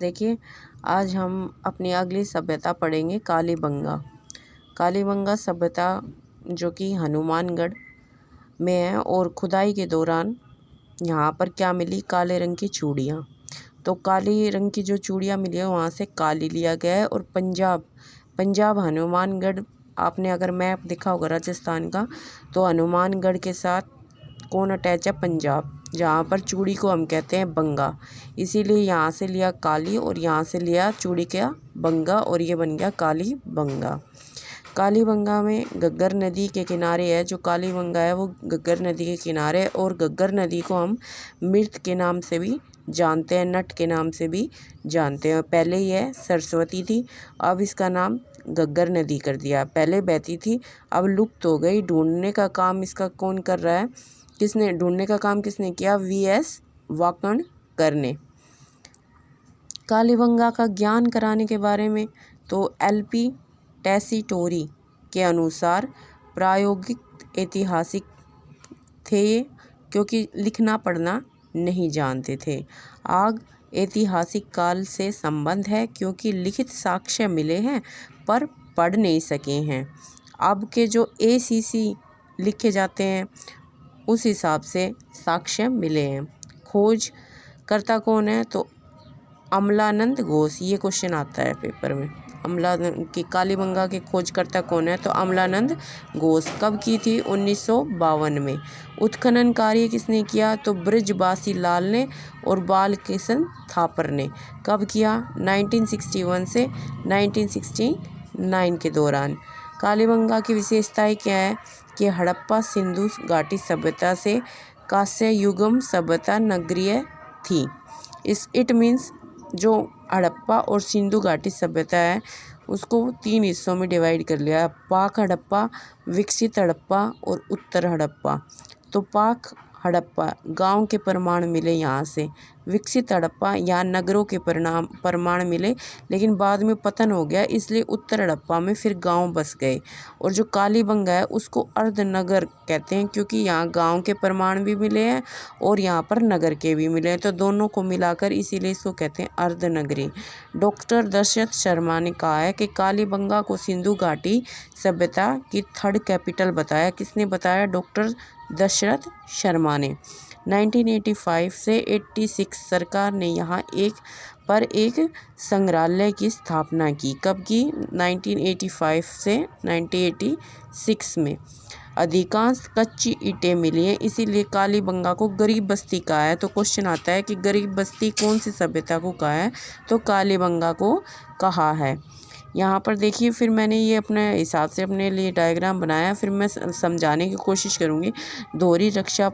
देखिए, आज हम अपनी अगली सभ्यता पढ़ेंगे कालीबंगा। कालीबंगा सभ्यता जो कि हनुमानगढ़ में है और खुदाई के दौरान यहाँ पर क्या मिली, काले रंग की चूड़ियाँ। तो काली रंग की जो चूड़ियाँ मिली है वहाँ से काली लिया गया है। और पंजाब हनुमानगढ़, आपने अगर मैप देखा होगा राजस्थान का, तो हनुमानगढ़ के साथ कौन अटैच है, पंजाब, जहाँ पर चूड़ी को हम कहते हैं बंगा। इसीलिए यहाँ से लिया काली और यहाँ से लिया चूड़ी का बंगा और ये बन गया काली बंगा। कालीबंगा में घग्गर नदी के किनारे है। जो कालीबंगा है वो घग्गर नदी के किनारे, और घग्गर नदी को हम मृत के नाम से भी जानते हैं, नट के नाम से भी जानते हैं। पहले यह सरस्वती थी, अब इसका नाम घग्गर नदी कर दिया। पहले बहती थी, अब लुप्त हो गई। ढूंढने का काम इसका कौन कर रहा है, किसने ढूंढने का काम किसने किया, वीएस वाकणकर ने। कालीबंगा का ज्ञान कराने के बारे में तो एलपी टेसीटोरी के अनुसार प्रायोगिक ऐतिहासिक थे ये, क्योंकि लिखना पढ़ना नहीं जानते थे। आग ऐतिहासिक काल से संबंध है, क्योंकि लिखित साक्ष्य मिले हैं पर पढ़ नहीं सके हैं। अब के जो एसीसी लिखे जाते हैं उस हिसाब से साक्ष्य मिले हैं। खोज करता कौन है, तो अमलानंद घोष। ये क्वेश्चन आता है पेपर में, अमलानंद की कालीबंगा के खोजकर्ता कौन है, तो अमलानंद घोष। कब की थी, 1952 में। उत्खनन कार्य किसने किया, तो ब्रजबासी लाल ने और बालकृष्ण थापर ने। कब किया, 1961 से 1969 के दौरान। कालीबंगा की विशेषताएं क्या है कि हड़प्पा सिंधु घाटी सभ्यता से कांस्य युगम सभ्यता नगरीय थी। इट मीन्स जो हड़प्पा और सिंधु घाटी सभ्यता है उसको 3 हिस्सों में डिवाइड कर लिया, पाक हड़प्पा, विकसित हड़प्पा और उत्तर हड़प्पा। तो पाक हड़प्पा गांव के प्रमाण मिले यहाँ से, विकसित हड़प्पा यहाँ नगरों के प्रमाण मिले, लेकिन बाद में पतन हो गया, इसलिए उत्तर हड़प्पा में फिर गांव बस गए। और जो कालीबंगा है उसको अर्धनगर कहते हैं, क्योंकि यहाँ गांव के प्रमाण भी मिले हैं और यहाँ पर नगर के भी मिले हैं, तो दोनों को मिलाकर इसीलिए इसको कहते हैं अर्धनगरी। डॉक्टर दशरथ शर्मा ने कहा है कि कालीबंगा को सिंधु घाटी सभ्यता की थर्ड कैपिटल बताया। किसने बताया, डॉक्टर दशरथ शर्मा ने। 1985 से 86 सरकार ने यहाँ एक संग्रहालय की स्थापना की। कब की, 1985 से 1986 में। अधिकांश कच्ची ईंटें मिली हैं, इसीलिए कालीबंगा को गरीब बस्ती कहा है। तो क्वेश्चन आता है कि गरीब बस्ती कौन सी सभ्यता को कहा है, तो कालीबंगा को कहा है। यहाँ पर देखिए, फिर मैंने ये अपने हिसाब से अपने लिए डायग्राम बनाया, फिर मैं समझाने की कोशिश करूँगी। दोहरी रक्षा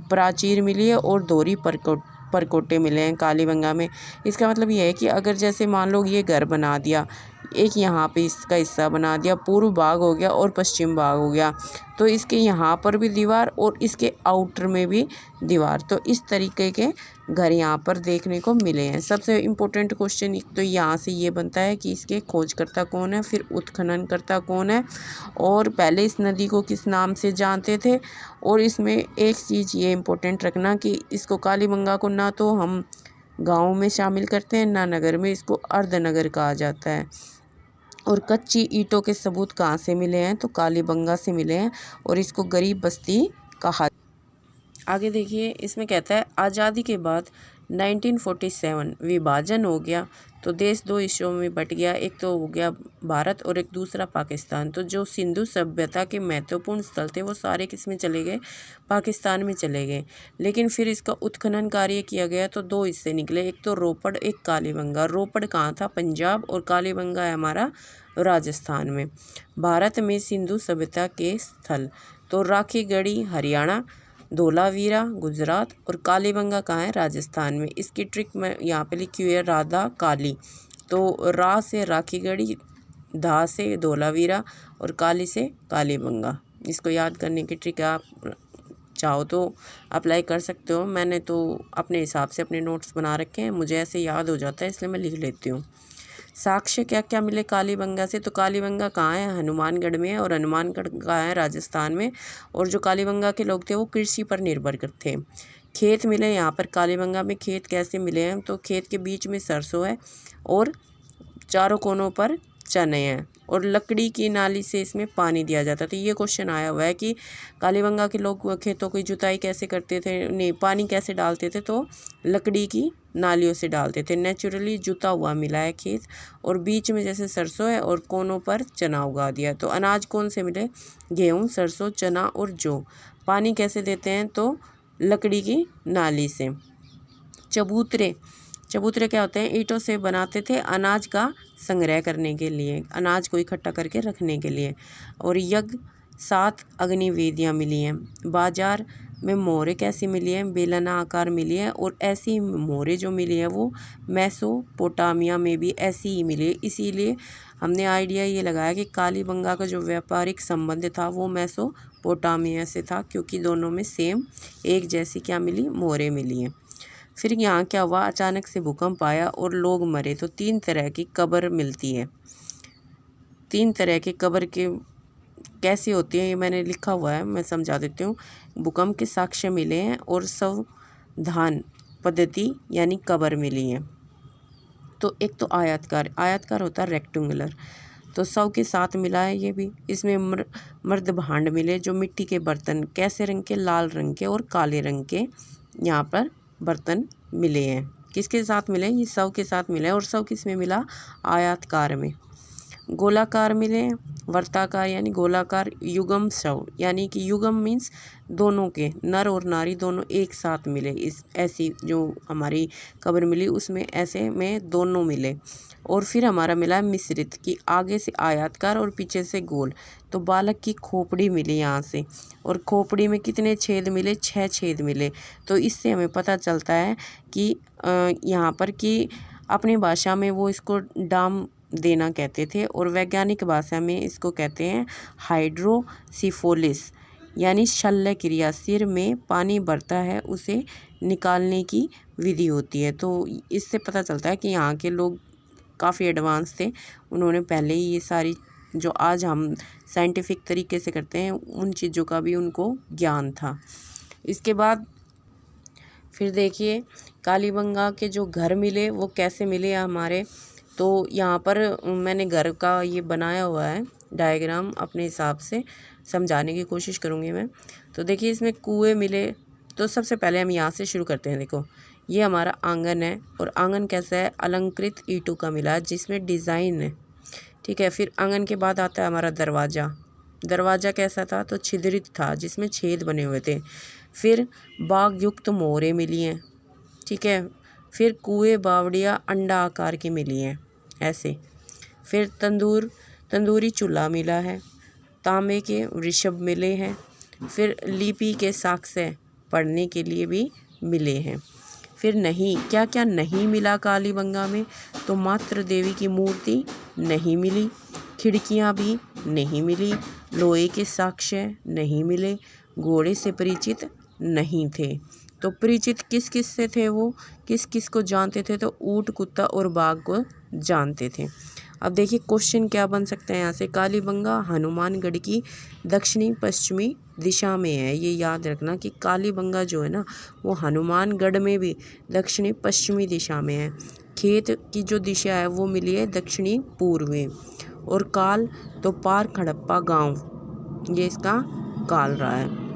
प्राचीर मिली है और दोहरी परकोटे मिले हैं कालीबंगा में। इसका मतलब ये है कि अगर जैसे मान लो ये घर बना दिया, एक यहाँ पे इसका हिस्सा बना दिया, पूर्व भाग हो गया और पश्चिम भाग हो गया, तो इसके यहाँ पर भी दीवार और इसके आउटर में भी दीवार, तो इस तरीके के घर यहाँ पर देखने को मिले हैं। सबसे इम्पोर्टेंट क्वेश्चन एक तो यहाँ से ये बनता है कि इसके खोजकर्ता कौन है, फिर उत्खननकर्ता कौन है, और पहले इस नदी को किस नाम से जानते थे। और इसमें एक चीज़ ये इम्पोर्टेंट रखना कि इसको कालीबंगा को ना तो हम गाँव में शामिल करते हैं ना नगर में, इसको अर्धनगर कहा जाता है। और कच्ची ईंटों के सबूत कहाँ से मिले हैं, तो कालीबंगा से मिले हैं, और इसको गरीब बस्ती कहा। आगे देखिए, इसमें कहता है आज़ादी के बाद 1947 विभाजन हो गया, तो देश 2 हिस्सों में बट गया। एक तो हो गया भारत और एक दूसरा पाकिस्तान। तो जो सिंधु सभ्यता के महत्वपूर्ण स्थल थे वो सारे किस में चले गए, पाकिस्तान में चले गए। लेकिन फिर इसका उत्खनन कार्य किया गया तो 2 हिस्से निकले, एक तो रोपड़, एक कालीबंगा। रोपड़ कहाँ था, पंजाब, और कालीबंगा है हमारा राजस्थान में। भारत में सिंधु सभ्यता के स्थल तो राखीगढ़ी हरियाणा, धोलावीरा गुजरात, और कालीबंगा कहाँ है, राजस्थान में। इसकी ट्रिक मैं यहाँ पे लिखी हुई है, राधा काली। तो रा से राखीगढ़ी, धा से धोलावीरा और काली से कालीबंगा। इसको याद करने की ट्रिक आप चाहो तो अप्लाई कर सकते हो। मैंने तो अपने हिसाब से अपने नोट्स बना रखे हैं, मुझे ऐसे याद हो जाता है इसलिए मैं लिख लेती हूँ। साक्ष्य क्या क्या मिले कालीबंगा से, तो कालीबंगा कहाँ है, हनुमानगढ़ में है, और हनुमानगढ़ कहाँ है, राजस्थान में। और जो कालीबंगा के लोग थे वो कृषि पर निर्भर थे। खेत मिले यहाँ पर कालीबंगा में। खेत कैसे मिले हैं, तो खेत के बीच में सरसों है और चारों कोनों पर चने हैं और लकड़ी की नाली से इसमें पानी दिया जाता था। तो ये क्वेश्चन आया हुआ है कि कालीबंगा के लोग खेतों की जुताई कैसे करते थे, नहीं पानी कैसे डालते थे, तो लकड़ी की नालियों से डालते थे। नेचुरली जुता हुआ मिला है खेत और बीच में जैसे सरसों है और कोनों पर चना उगा दिया। तो अनाज कौन से मिले, गेहूँ, सरसों, चना और जौ। पानी कैसे देते हैं, तो लकड़ी की नाली से। चबूतरे, चबूतरे क्या होते हैं, ईंटों से बनाते थे अनाज का संग्रह करने के लिए, अनाज को इकट्ठा करके रखने के लिए। और यज्ञ, 7 अग्निवेदियाँ मिली हैं। बाजार में मोहरें कैसी मिली हैं, बेलना आकार मिली है और ऐसी मोहरें जो मिली हैं वो मेसोपोटामिया में भी ऐसी ही मिली है। इसीलिए हमने आइडिया ये लगाया कि कालीबंगा का जो व्यापारिक संबंध था वो मेसोपोटामिया से था, क्योंकि दोनों में सेम एक जैसी क्या मिली, मोहरें मिली हैं। फिर यहाँ क्या हुआ, अचानक से भूकंप आया और लोग मरे। तो 3 तरह की कब्र मिलती है। 3 तरह की कब्र के कैसी होती है ये मैंने लिखा हुआ है, मैं समझा देती हूँ। भूकंप के साक्ष्य मिले हैं और संधान पद्धति यानी कब्र मिली है। तो एक तो आयताकार, आयताकार होता है रेक्टेंगुलर, तो 100 के साथ मिला है ये भी। इसमें मर्द भांड मिले जो मिट्टी के बर्तन, कैसे रंग के, लाल रंग के और काले रंग के यहाँ पर बर्तन मिले हैं। किसके साथ मिले, ये 100 के साथ मिले और 100 किस में मिला, आयताकार में। गोलाकार मिले, वर्ताकार यानी गोलाकार, युगम शव यानी कि युगम मीन्स दोनों के, नर और नारी दोनों एक साथ मिले। इस ऐसी जो हमारी कब्र मिली उसमें ऐसे में दोनों मिले। और फिर हमारा मिला मिश्रित कि आगे से आयताकार और पीछे से गोल। तो बालक की खोपड़ी मिली यहाँ से, और खोपड़ी में कितने छेद मिले, 6 छेद मिले। तो इससे हमें पता चलता है कि यहाँ पर कि अपनी भाषा में वो इसको डाम देना कहते थे और वैज्ञानिक भाषा में इसको कहते हैं हाइड्रोसिफोलिस यानी शल्य क्रिया। सिर में पानी भरता है उसे निकालने की विधि होती है। तो इससे पता चलता है कि यहाँ के लोग काफ़ी एडवांस थे, उन्होंने पहले ही ये सारी जो आज हम साइंटिफिक तरीके से करते हैं उन चीज़ों का भी उनको ज्ञान था। इसके बाद फिर देखिए कालीबंगा के जो घर मिले वो कैसे मिले हमारे। तो यहाँ पर मैंने घर का ये बनाया हुआ है डायग्राम, अपने हिसाब से समझाने की कोशिश करूँगी मैं। तो देखिए इसमें कुएँ मिले। तो सबसे पहले हम यहाँ से शुरू करते हैं। देखो ये हमारा आंगन है और आंगन कैसा है, अलंकृत ईंटों का मिला है जिसमें डिज़ाइन है, ठीक है। फिर आंगन के बाद आता है हमारा दरवाज़ा। दरवाज़ा कैसा था, तो छिद्रित था जिसमें छेद बने हुए थे। फिर बाग युक्त मोहरें मिली हैं, ठीक है। फिर कुएँ, बावड़ियाँ अंडा आकार की मिली हैं ऐसे। फिर तंदूरी चूल्हा मिला है। तांबे के वृषभ मिले हैं। फिर लिपि के साक्ष्य पढ़ने के लिए भी मिले हैं। फिर नहीं, क्या क्या नहीं मिला कालीबंगा में, तो मात्र देवी की मूर्ति नहीं मिली, खिड़कियां भी नहीं मिली, लोहे के साक्ष्य नहीं मिले, घोड़े से परिचित नहीं थे। तो परिचित किस किस से थे, वो किस किस को जानते थे, तो ऊँट, कुत्ता और बाघ को जानते थे। अब देखिए क्वेश्चन क्या बन सकते हैं यहाँ से। कालीबंगा हनुमानगढ़ की दक्षिणी पश्चिमी दिशा में है। ये याद रखना कि कालीबंगा जो है ना वो हनुमानगढ़ में भी दक्षिणी पश्चिमी दिशा में है। खेत की जो दिशा है वो मिली है दक्षिणी पूर्व में। और काल तो पार खड़प्पा गांव, ये इसका काल रहा है।